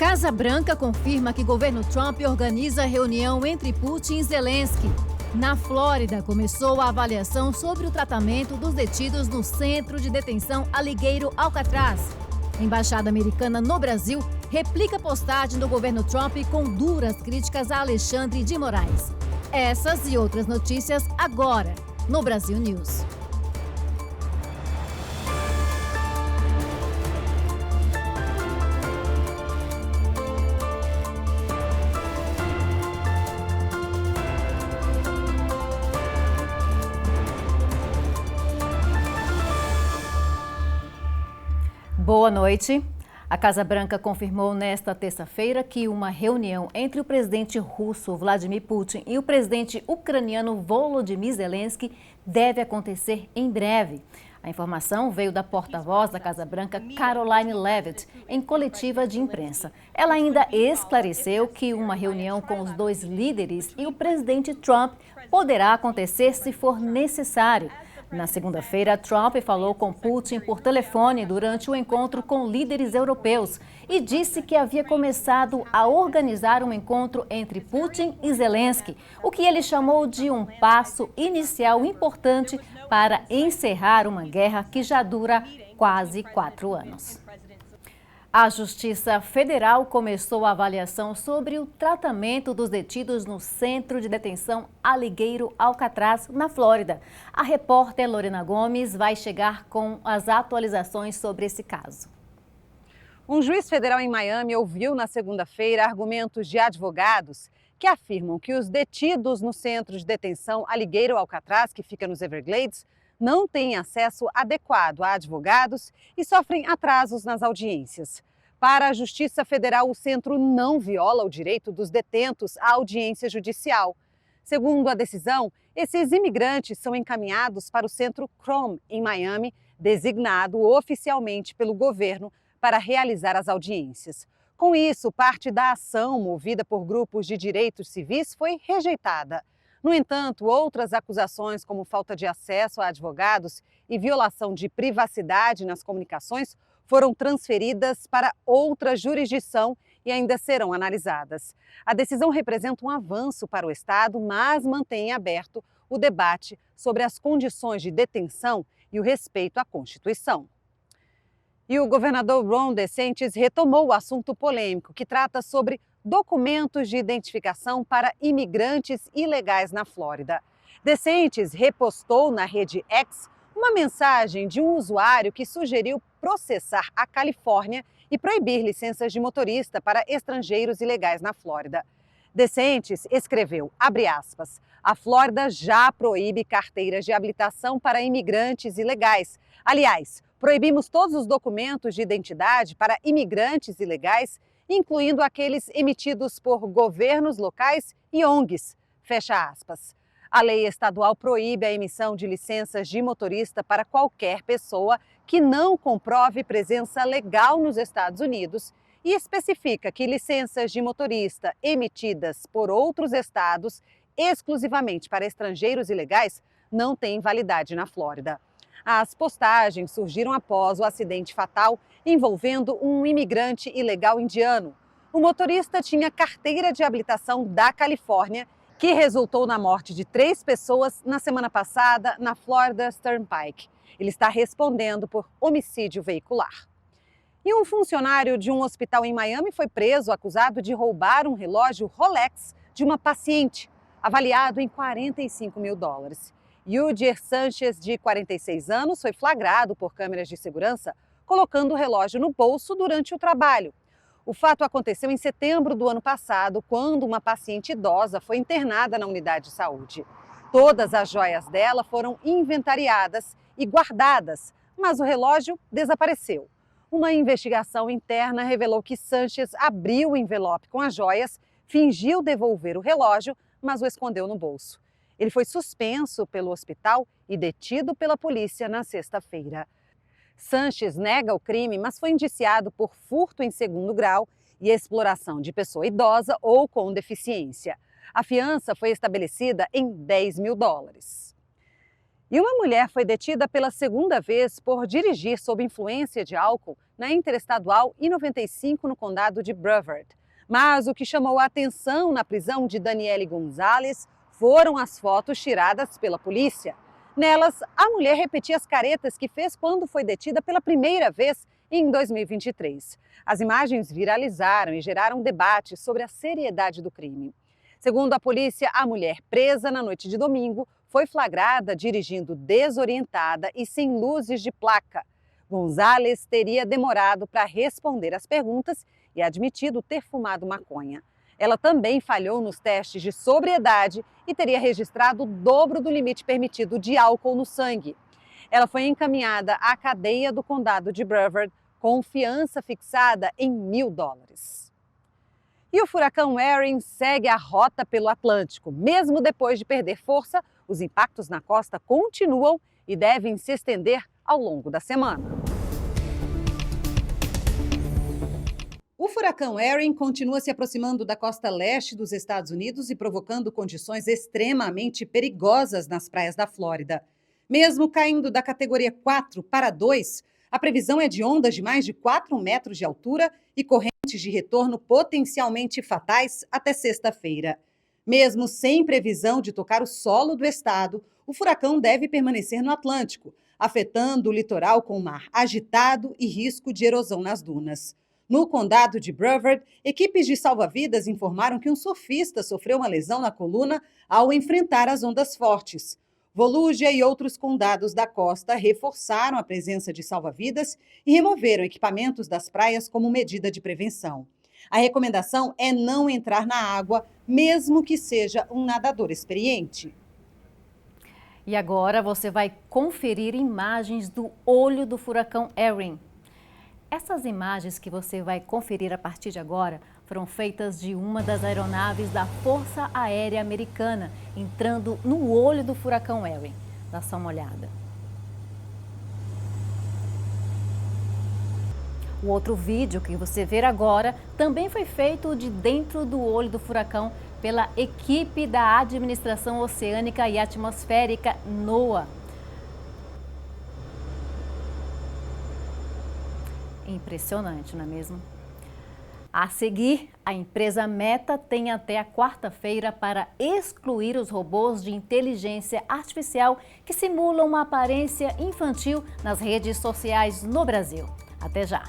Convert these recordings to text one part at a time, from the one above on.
Casa Branca confirma que governo Trump organiza reunião entre Putin e Zelensky. Na Flórida, começou a avaliação sobre o tratamento dos detidos no centro de detenção Alligator Alcatraz. Embaixada americana no Brasil replica postagem do governo Trump com duras críticas a Alexandre de Moraes. Essas e outras notícias agora no Brasil News. Boa noite. A Casa Branca confirmou nesta terça-feira que uma reunião entre o presidente russo Vladimir Putin e o presidente ucraniano Volodymyr Zelensky deve acontecer em breve. A informação veio da porta-voz da Casa Branca, Karoline Leavitt, em coletiva de imprensa. Ela ainda esclareceu que uma reunião com os dois líderes e o presidente Trump poderá acontecer se for necessário. Na segunda-feira, Trump falou com Putin por telefone durante o encontro com líderes europeus e disse que havia começado a organizar um encontro entre Putin e Zelensky, o que ele chamou de um passo inicial importante para encerrar uma guerra que já dura quase 4 anos. A Justiça Federal começou a avaliação sobre o tratamento dos detidos no centro de detenção Alligator Alcatraz, na Flórida. A repórter Lorena Gomes vai chegar com as atualizações sobre esse caso. Um juiz federal em Miami ouviu na segunda-feira argumentos de advogados que afirmam que os detidos no centro de detenção Alligator Alcatraz, que fica nos Everglades, não têm acesso adequado a advogados e sofrem atrasos nas audiências. Para a Justiça Federal, o centro não viola o direito dos detentos à audiência judicial. Segundo a decisão, esses imigrantes são encaminhados para o Centro Crom, em Miami, designado oficialmente pelo governo para realizar as audiências. Com isso, parte da ação movida por grupos de direitos civis foi rejeitada. No entanto, outras acusações, como falta de acesso a advogados e violação de privacidade nas comunicações, foram transferidas para outra jurisdição e ainda serão analisadas. A decisão representa um avanço para o Estado, mas mantém aberto o debate sobre as condições de detenção e o respeito à Constituição. E o governador Ron DeSantis retomou o assunto polêmico que trata sobre documentos de identificação para imigrantes ilegais na Flórida. DeSantis repostou na rede X uma mensagem de um usuário que sugeriu processar a Califórnia e proibir licenças de motorista para estrangeiros ilegais na Flórida. DeSantis escreveu, abre aspas, a Flórida já proíbe carteiras de habilitação para imigrantes ilegais. Aliás, proibimos todos os documentos de identidade para imigrantes ilegais, incluindo aqueles emitidos por governos locais e ONGs, fecha aspas. A lei estadual proíbe a emissão de licenças de motorista para qualquer pessoa que não comprove presença legal nos Estados Unidos e especifica que licenças de motorista emitidas por outros estados, exclusivamente para estrangeiros ilegais, não têm validade na Flórida. As postagens surgiram após o acidente fatal envolvendo um imigrante ilegal indiano. O motorista tinha carteira de habilitação da Califórnia, que resultou na morte de 3 pessoas na semana passada na Florida Turnpike. Ele está respondendo por homicídio veicular. E um funcionário de um hospital em Miami foi preso acusado de roubar um relógio Rolex de uma paciente, avaliado em $45 mil. Yudir Sanchez, de 46 anos, foi flagrado por câmeras de segurança colocando o relógio no bolso durante o trabalho. O fato aconteceu em setembro do ano passado, quando uma paciente idosa foi internada na unidade de saúde. Todas as joias dela foram inventariadas e guardadas, mas o relógio desapareceu. Uma investigação interna revelou que Sanchez abriu o envelope com as joias, fingiu devolver o relógio, mas o escondeu no bolso. Ele foi suspenso pelo hospital e detido pela polícia na sexta-feira. Sanchez nega o crime, mas foi indiciado por furto em segundo grau e exploração de pessoa idosa ou com deficiência. A fiança foi estabelecida em $10 mil. E uma mulher foi detida pela segunda vez por dirigir sob influência de álcool na Interestadual I-95, no condado de Brevard. Mas o que chamou a atenção na prisão de Daniele Gonzalez foram as fotos tiradas pela polícia. Nelas, a mulher repetia as caretas que fez quando foi detida pela primeira vez em 2023. As imagens viralizaram e geraram debate sobre a seriedade do crime. Segundo a polícia, a mulher presa na noite de domingo foi flagrada dirigindo desorientada e sem luzes de placa. Gonzalez teria demorado para responder às perguntas e admitido ter fumado maconha. Ela também falhou nos testes de sobriedade e teria registrado o dobro do limite permitido de álcool no sangue. Ela foi encaminhada à cadeia do condado de Brevard com fiança fixada em $1.000. E o furacão Erin segue a rota pelo Atlântico. Mesmo depois de perder força, os impactos na costa continuam e devem se estender ao longo da semana. O furacão Erin continua se aproximando da costa leste dos Estados Unidos e provocando condições extremamente perigosas nas praias da Flórida. Mesmo caindo da categoria 4 para 2, a previsão é de ondas de mais de 4 metros de altura e correntes de retorno potencialmente fatais até sexta-feira. Mesmo sem previsão de tocar o solo do estado, o furacão deve permanecer no Atlântico, afetando o litoral com mar agitado e risco de erosão nas dunas. No condado de Brevard, equipes de salva-vidas informaram que um surfista sofreu uma lesão na coluna ao enfrentar as ondas fortes. Volusia e outros condados da costa reforçaram a presença de salva-vidas e removeram equipamentos das praias como medida de prevenção. A recomendação é não entrar na água, mesmo que seja um nadador experiente. E agora você vai conferir imagens do olho do furacão Erin. Essas imagens que você vai conferir a partir de agora foram feitas de uma das aeronaves da Força Aérea Americana, entrando no olho do furacão Erin. Dá só uma olhada. O outro vídeo que você vê agora também foi feito de dentro do olho do furacão pela equipe da Administração Oceânica e Atmosférica NOAA. Impressionante, não é mesmo? A seguir, a empresa Meta tem até a quarta-feira para excluir os robôs de inteligência artificial que simulam uma aparência infantil nas redes sociais no Brasil. Até já!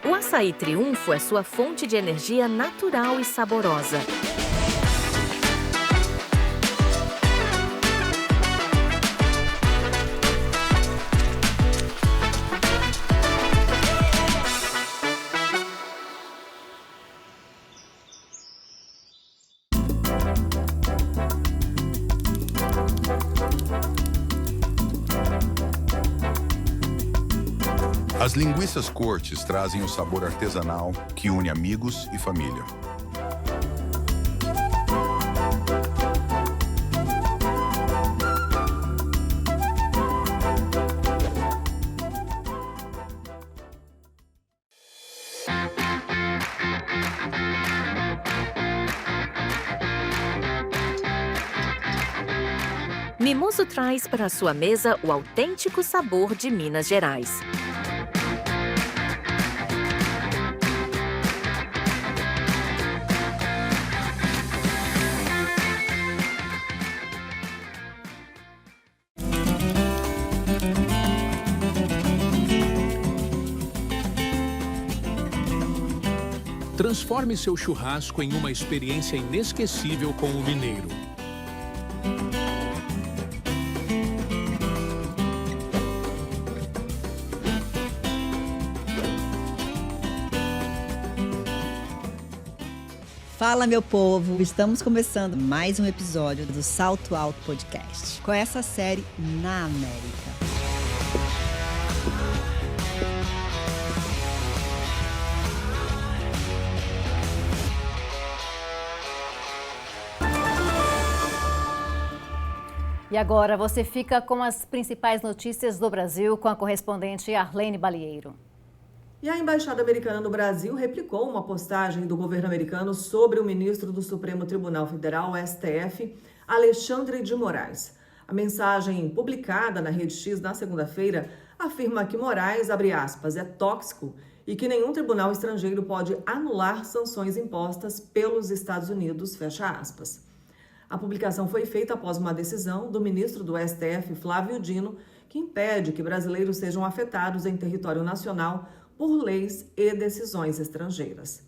O açaí Triunfo é sua fonte de energia natural e saborosa. As linguiças Cortes trazem o sabor artesanal que une amigos e família. Mimoso traz para sua mesa o autêntico sabor de Minas Gerais. Transforme seu churrasco em uma experiência inesquecível com o mineiro. Fala, meu povo! Estamos começando mais um episódio do Salto Alto Podcast, com essa série na América. E agora você fica com as principais notícias do Brasil com a correspondente Arlene Balieiro. E a Embaixada Americana no Brasil replicou uma postagem do governo americano sobre o ministro do Supremo Tribunal Federal, STF, Alexandre de Moraes. A mensagem publicada na Rede X na segunda-feira afirma que Moraes, abre aspas, é tóxico e que nenhum tribunal estrangeiro pode anular sanções impostas pelos Estados Unidos, fecha aspas. A publicação foi feita após uma decisão do ministro do STF, Flávio Dino, que impede que brasileiros sejam afetados em território nacional por leis e decisões estrangeiras.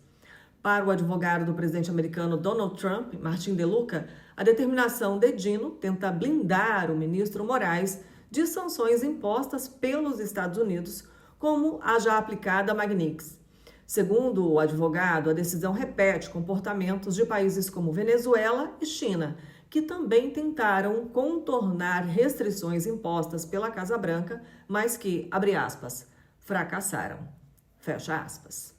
Para o advogado do presidente americano Donald Trump, Martin De Luca, a determinação de Dino tenta blindar o ministro Moraes de sanções impostas pelos Estados Unidos, como a já aplicada Magnitsky. Segundo o advogado, a decisão repete comportamentos de países como Venezuela e China, que também tentaram contornar restrições impostas pela Casa Branca, mas que, abre aspas, fracassaram. Fecha aspas.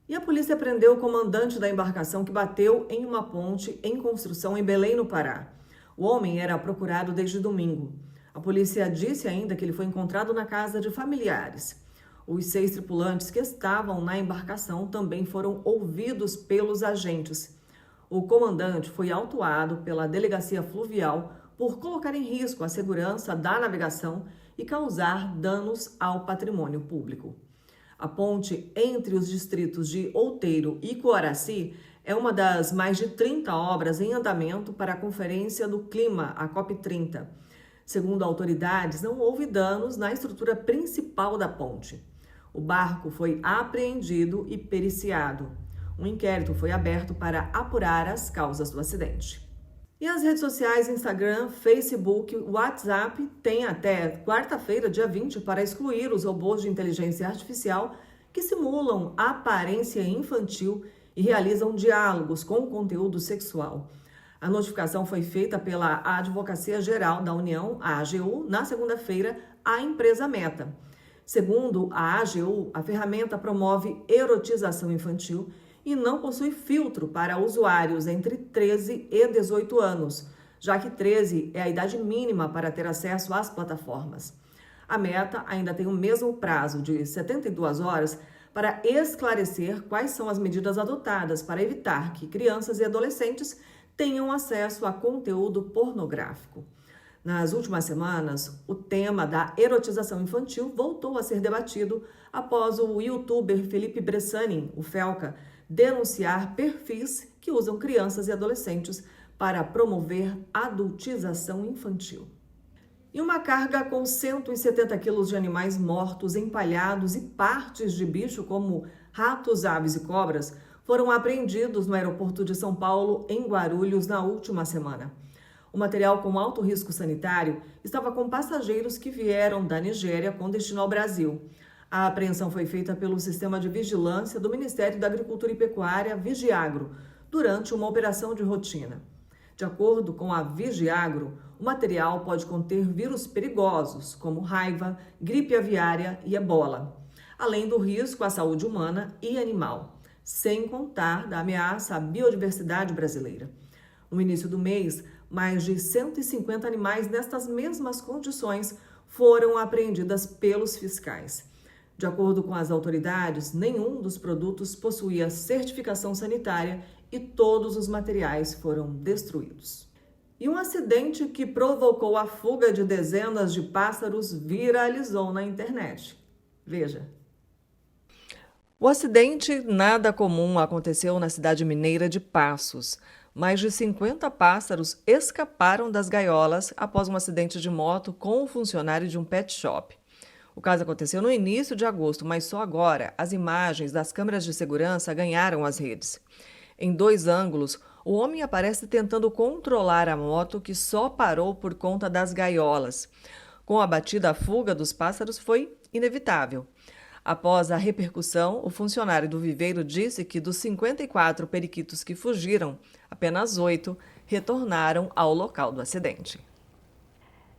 E a polícia prendeu o comandante da embarcação que bateu em uma ponte em construção em Belém, no Pará. O homem era procurado desde domingo. A polícia disse ainda que ele foi encontrado na casa de familiares. Os 6 tripulantes que estavam na embarcação também foram ouvidos pelos agentes. O comandante foi autuado pela Delegacia Fluvial por colocar em risco a segurança da navegação e causar danos ao patrimônio público. A ponte entre os distritos de Outeiro e Coaraci é uma das mais de 30 obras em andamento para a Conferência do Clima, a COP30. Segundo autoridades, não houve danos na estrutura principal da ponte. O barco foi apreendido e periciado. Um inquérito foi aberto para apurar as causas do acidente. E as redes sociais Instagram, Facebook, WhatsApp têm até quarta-feira, dia 20, para excluir os robôs de inteligência artificial que simulam aparência infantil e realizam diálogos com conteúdo sexual. A notificação foi feita pela Advocacia Geral da União, a AGU, na segunda-feira, à empresa Meta. Segundo a AGU, a ferramenta promove erotização infantil e não possui filtro para usuários entre 13 e 18 anos, já que 13 é a idade mínima para ter acesso às plataformas. A Meta ainda tem o mesmo prazo de 72 horas para esclarecer quais são as medidas adotadas para evitar que crianças e adolescentes tenham acesso a conteúdo pornográfico. Nas últimas semanas, o tema da erotização infantil voltou a ser debatido após o youtuber Felipe Bressani, o Felca, denunciar perfis que usam crianças e adolescentes para promover adultização infantil. E uma carga com 170 quilos de animais mortos, empalhados e partes de bicho como ratos, aves e cobras foram apreendidos no aeroporto de São Paulo, em Guarulhos, na última semana. O material com alto risco sanitário estava com passageiros que vieram da Nigéria com destino ao Brasil. A apreensão foi feita pelo Sistema de Vigilância do Ministério da Agricultura e Pecuária, Vigiagro, durante uma operação de rotina. De acordo com a Vigiagro, o material pode conter vírus perigosos, como raiva, gripe aviária e ebola, além do risco à saúde humana e animal, sem contar da ameaça à biodiversidade brasileira. No início do mês, mais de 150 animais nestas mesmas condições foram apreendidas pelos fiscais. De acordo com as autoridades, nenhum dos produtos possuía certificação sanitária e todos os materiais foram destruídos. E um acidente que provocou a fuga de dezenas de pássaros viralizou na internet. Veja. O acidente nada comum aconteceu na cidade mineira de Passos. Mais de 50 pássaros escaparam das gaiolas após um acidente de moto com um funcionário de um pet shop. O caso aconteceu no início de agosto, mas só agora as imagens das câmeras de segurança ganharam as redes. Em 2 ângulos, o homem aparece tentando controlar a moto que só parou por conta das gaiolas. Com a batida, a fuga dos pássaros foi inevitável. Após a repercussão, o funcionário do viveiro disse que dos 54 periquitos que fugiram, apenas 8 retornaram ao local do acidente.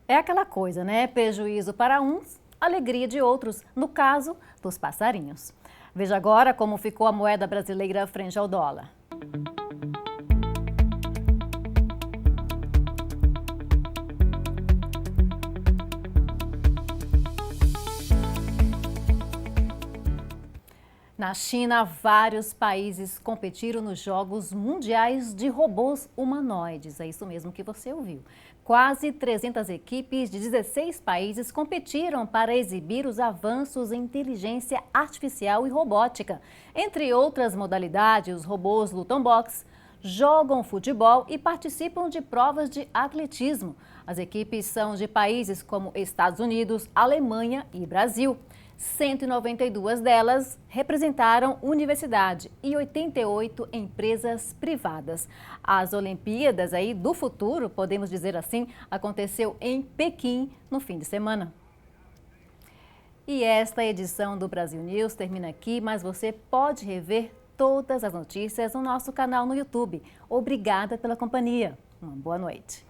É aquela coisa, né? Prejuízo para uns, alegria de outros, no caso dos passarinhos. Veja agora como ficou a moeda brasileira frente ao dólar. Na China, vários países competiram nos Jogos Mundiais de Robôs Humanoides. É isso mesmo que você ouviu. Quase 300 equipes de 16 países competiram para exibir os avanços em inteligência artificial e robótica. Entre outras modalidades, os robôs lutam boxe, jogam futebol e participam de provas de atletismo. As equipes são de países como Estados Unidos, Alemanha e Brasil. 192 delas representaram universidade e 88 empresas privadas. As Olimpíadas do futuro, podemos dizer assim, aconteceu em Pequim no fim de semana. E esta edição do Brasil News termina aqui, mas você pode rever todas as notícias no nosso canal no YouTube. Obrigada pela companhia. Uma boa noite.